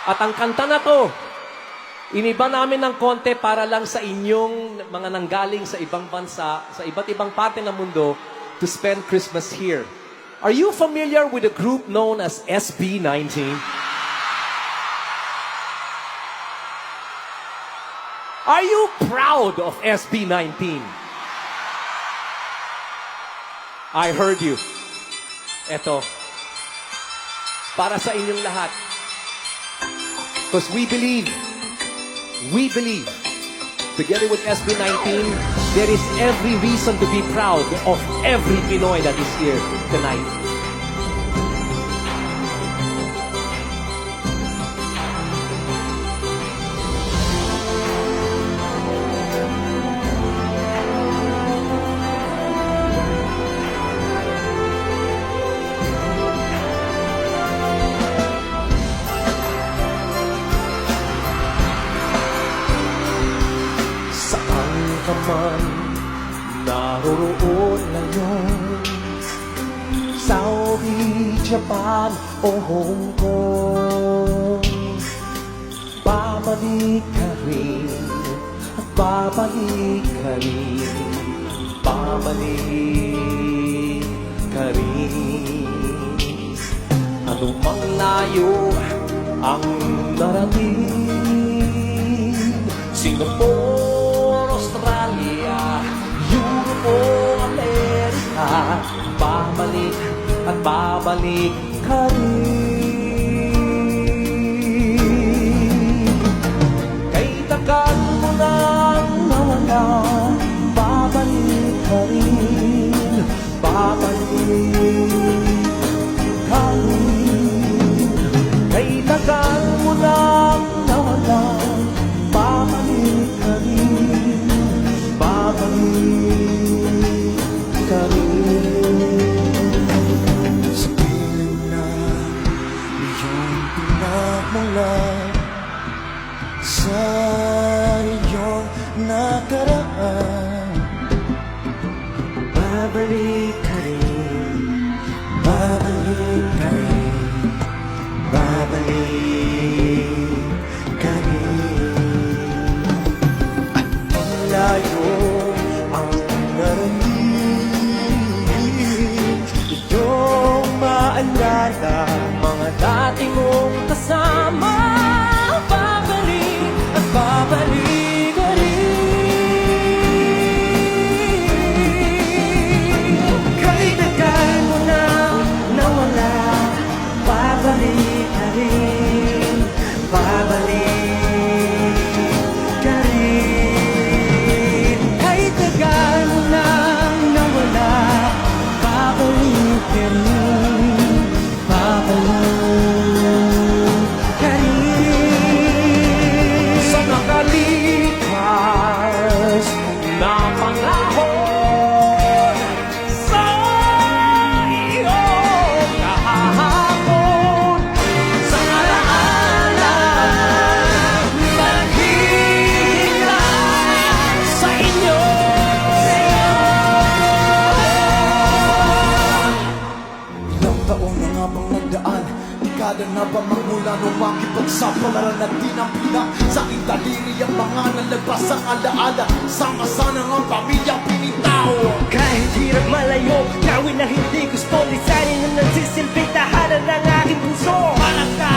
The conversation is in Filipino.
At ang kanta na to, iniba namin ng konti para lang sa inyong mga nanggaling sa ibang bansa, sa iba't ibang parte ng mundo, to spend Christmas here. Are you familiar with a group known as SB19? Are you proud of SB19? I heard you. Eto, para sa inyong lahat. Because we believe, together with SB19, there is every reason to be proud of every Pinoy that is here tonight. Saan ka man naroroon ngayon, Saudi, Japan o Hong Kong, babalik ka rin at babalik ka rin, babalik ka rin. Ano mang layo ang narating, Singapore, Australia, Europe o Amerika, babalik at babalik ka rin. Kay tagal mo nang nawala, babalik ka rin, babalik ka rin. Kay tagal mo nang nawala, babalik ka rin, babalik ka rin. Sa piling na iyong pinagmulan, sa iyong nakaraan, babalik ka rin, babalik ka rin, babalik ka rin. Ang layo ang narating, iyong maalala Mga dati mong kasama, babalik at babalik ka rin. Kahit tagal mo na nawala, babalik ka rin, babalik ka rin. Kahit tagal mo na nawala, babalik ka rin, babalik ka rin. Sa nakalipas na panahon, sa iyong kahapon, sa alaala, naghihintay sa inyo. Ilang taon na nga bang nagdaan? Dekada na ba magmula nung makipagsapalaran at di ng pinak? Sa aking daliri ang mga nalagpas ang alaala, sama-sana ng pamilyang pinitaw. Kahit hirap malayo, gawin na hindi gusto, lisanin na nagsisilbing tahanan ng aking puso. Para sa